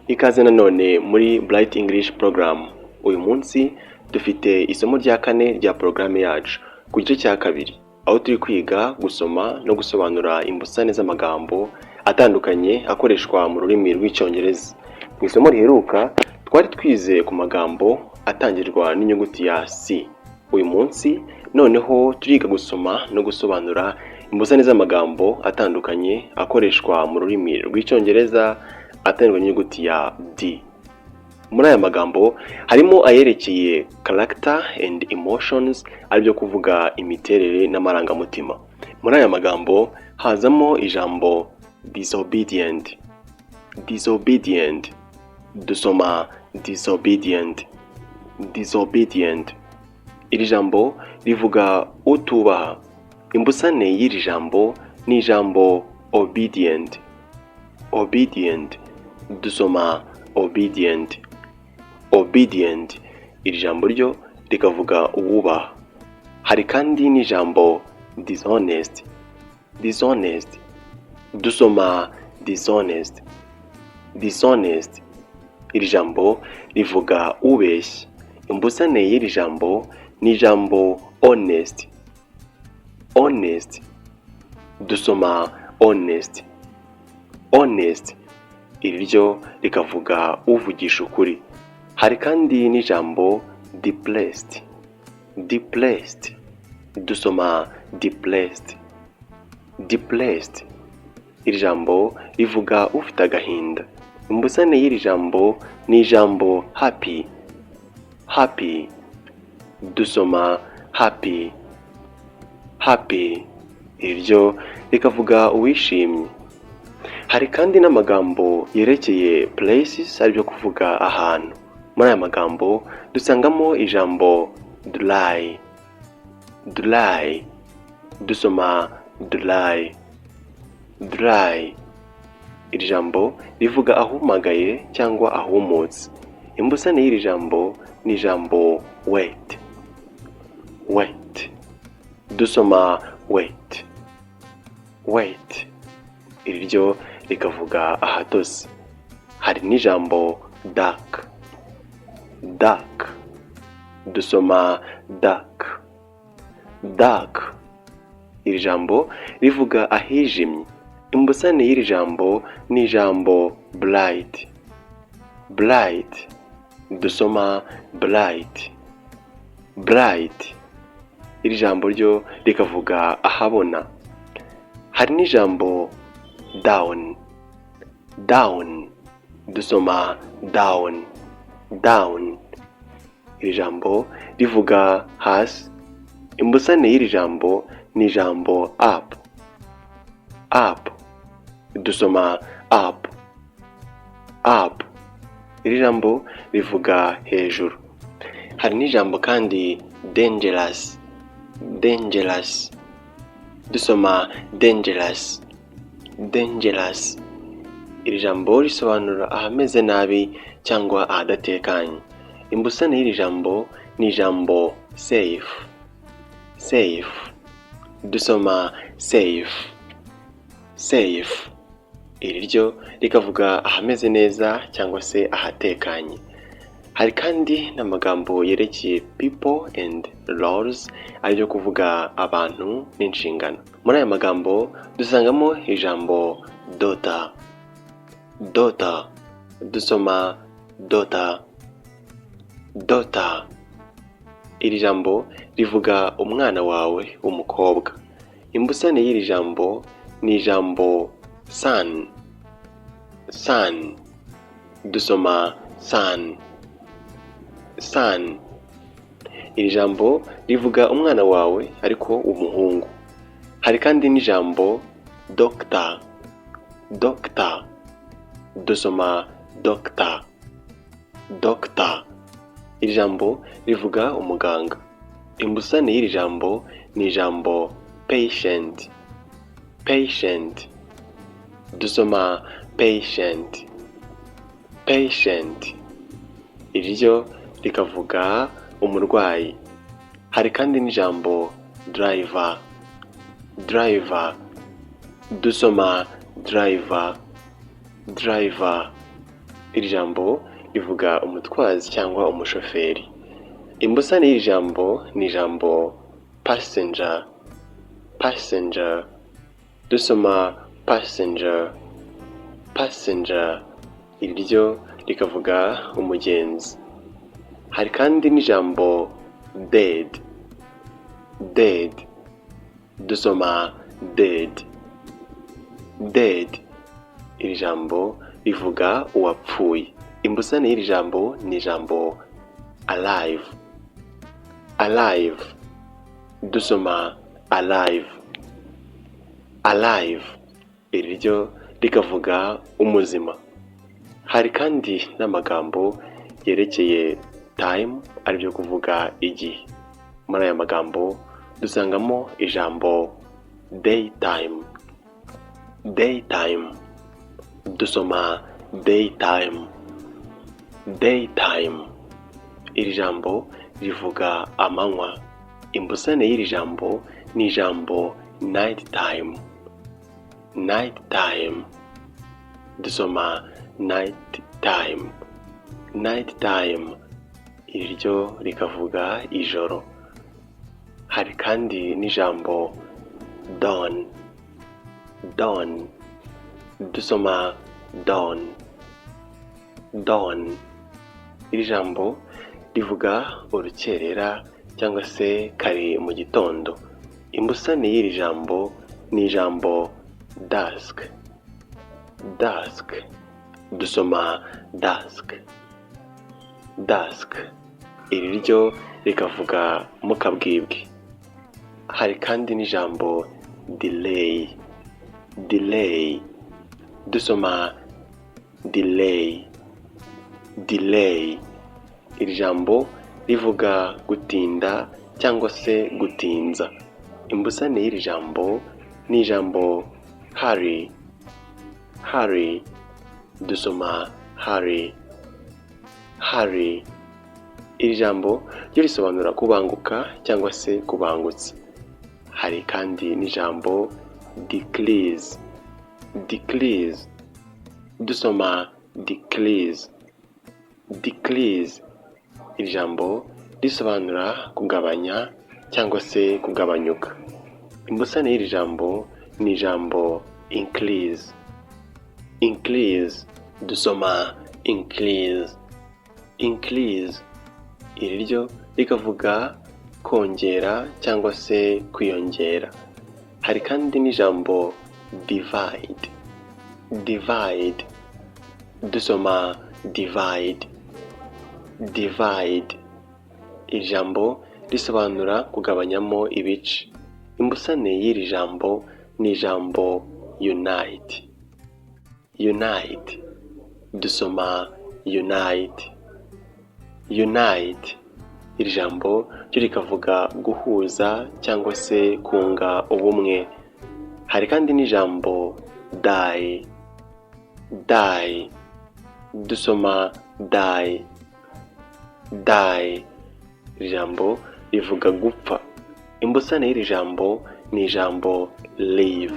Ikaze nanone muri Bright English Program. Uyu munsi dufite isomo rya kane rya porogaramu yacu ku gice cya kabiri, aho turi kwiga gusoma no gusobanura imbusane z'amagambo atandukanye akoreshwa mu rurimi rw'Icyongereza. Mu isomo riheruka twari twize ku magambo atangirwa n'inyuguti ya C. Uyu munsi noneho turiga gusoma no gusobanura imbusane z'amagambo atandukanye akoreshwa mu rurimi rw'Icyongereza atangirwa n'inyuguti ya D. Muri aya magambo harimo ayerekeye character and emotions, aribyo kuvuga imiterere n'amarangamutima. Muri aya magambo hazamo ijambo disobedient. Disobedient. Dusoma disobedient. Disobedient. Iri jambo rivuga utubaha. Imbusane y'iri jambo ni ijambo obedient. Obedient. Dusoma obedient. Obedient. Iri jambo ryo rikavuga uwubaha. Hari kandi n'ijambo dishonest. Dishonest. Dusoma dishonest. Dishonest. Iri jambo rivuga ubeshya. Imbusane y'iri jambo ni ijambo honest. Honest. Dusoma honest. Honest. Iri ryo rikavuga uvugisha ukuri. Hari kandi n'ijambo depressed. Depressed. Dusoma depressed. Depressed. Iri jambo rivuga ufite agahinda. Imbusane y'iri jambo ni ijambo happy. Happy. Dusoma happy. Happy. Iri ryo rikavuga uwishimye. Hari kandi n'amagambo yerekeye places, aribyo kuvuga ahantu. Muri aya magambo dusangamo ijambo dry. Dry. Dusoma dry. Dry. Iri jambo rivuga ahumagaye cyangwa ahumutse. Imbusane y'iri jambo ni ijambo wet. Wet. Dusoma wet. Wet. Iri ryo rikavuga ahatose. Hari n'ijambo dark. Dark. Dusoma dark. Dark. Iri jambo rivuga ahijimye. Imbusane y'iri jambo ni ijambo bright. Bright. Dusoma bright. Bright. Iri jambo ryo rikavuga ahabona. Hari n'ijambo down. Down. Dusoma down. Down. Iri jambo rivuga hasi. Imbusane y'iri jambo ni ijambo up. Up. Dusoma up. Up. Iri jambo rivuga hejuru. Hari n'ijambo kandi dangerous. Dangerous. Dusoma dangerous. Dangerous. Iri jambo risobanura ahameze nabi cyangwa ahadatekanye. Imbusane y'iri jambo ni ijambo safe. Safe. Dusoma safe. Safe. Iri ryo rikavuga ahameze neza cyangwa se ahatekanye. Hari kandi n'amagambo yerekeye people and roles, aribyo kuvuga abantu n'inshingano. Muri aya magambo dusangamo ijambo daughter. Daughter. Dusoma daughter. Daughter. Iri jambo rivuga umwana wawe w'umukobwa. Imbusane y'iri jambo ni ijambo son. Son. Dusoma son. Son. Iri jambo rivuga umwana wawe ariko umuhungu. Hari kandi n'ijambo doctor. Doctor. Dusoma doctor. Doctor. Iri jambo rivuga umuganga. Imbusane y'iri jambo ni ijambo patient. Patient. Dusoma patient. Patient. Iri ryo rikavuga umurwayi. Hari kandi n'ijambo driver. Driver. Dusoma driver. Driver. iri jambo rivuga umutwazi cyangwa umushoferi. Imbusane y'iri jambo ni ijambo passenger. Dusoma passenger, iri ryo rikavuga umugenzi. Hari kandi n'ijambo dead. Dusoma dead. Iri jambo rivuga uwapfuye. Imbusane y'iri jambo ni ijambo alive. Dusoma alive. Iri ryo rikavuga umuzima. Hari kandi n'amagambo yerekeye time, ari byo kuvuga igihe. Muri aya magambo dusangamo ijambo daytime. Dusoma daytime. Iri jambo rivuga amanywa. Imbusane y'iri jambo ni ijambo nighttime. Dusoma nighttime. Iri ryo rikavuga ijoro. Hari kandi n'ijambo dawn. Dusoma dawn. Iri jambo rivuga urukerera cyangwa se kare mu gitondo. Imbusane y'iri jambo ni ijambo dusk. Dusoma dusk. Iri ryo rikavuga mu kabwibwi. Hari kandi n'ijambo delay. Dusoma delay. Iri jambo rivuga gutinda cyangwa se gutinza. Imbusane y'iri jambo ni ijambo hurry. Dusoma hurry. Iri jambo ryo risobanura kubanguka cyangwa se kubangutsa. Hari kandi n'ijambo decrease. Dusoma decrease. Iri jambo risobanura kugabanya cyangwa se kugabanyuka. Imbusane y'iri jambo ni ijambo increase. Dusoma increase. Iri ryo rikavuga kongera cyangwa se kwiyongera. Hari kandi n'ijambo divide. Dusoma divide. Iri jambo risobanura kugabanyamo ibice. Imbusane y'iri jambo ni ijambo unite. Dusoma unite. Iri jambo ryo rikavuga guhuza cyangwa se kunga ubumwe. Hari kandi n'ijambo die. Dusoma die. Iri jambo rivuga gupfa. Imbusane y'iri jambo ni ijambo live.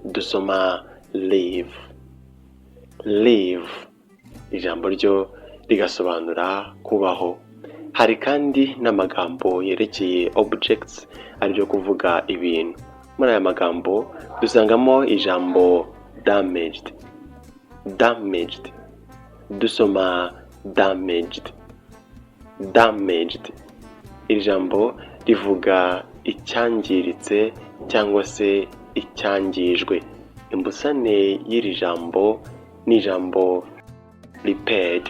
Dusoma live. Ijambo ryo rigasobanura kubaho. Hari kandi n'amagambo yerekeye objects, ari byo kuvuga ibintu. Muri aya magambo dusangamo ijambo damaged. Dusoma damaged. Iri jambo rivuga icyangiritse cyangwa se icyangijwe. Imbusane y'iri jambo ni ijambo repaired.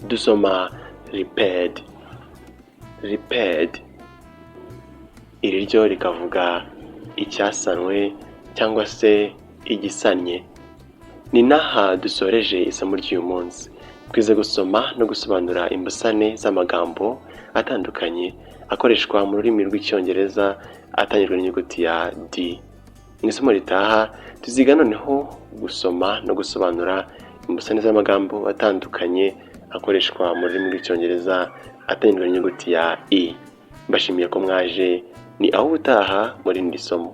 Dusoma repaired. Iri ryo rikavuga icyasanwe cyangwa se igisanye. Ni naha dusoreje isomo ry'uyu munsi. Twize gusoma no gusobanura imbusane z'amagambo atandukanye akoreshwa mu rurimi rw'icyongereza atangirwa n'inyuguti ya D. Mu isomo ritaha tuziga noneho gusoma no gusobanura imbusane z'amagambo atandukanye akoreshwa mu rurimi rw'icyongereza atangirwa n'inyuguti ya E. Mbashimiye ko mwaje, ni aho ubutaha muri iri somo.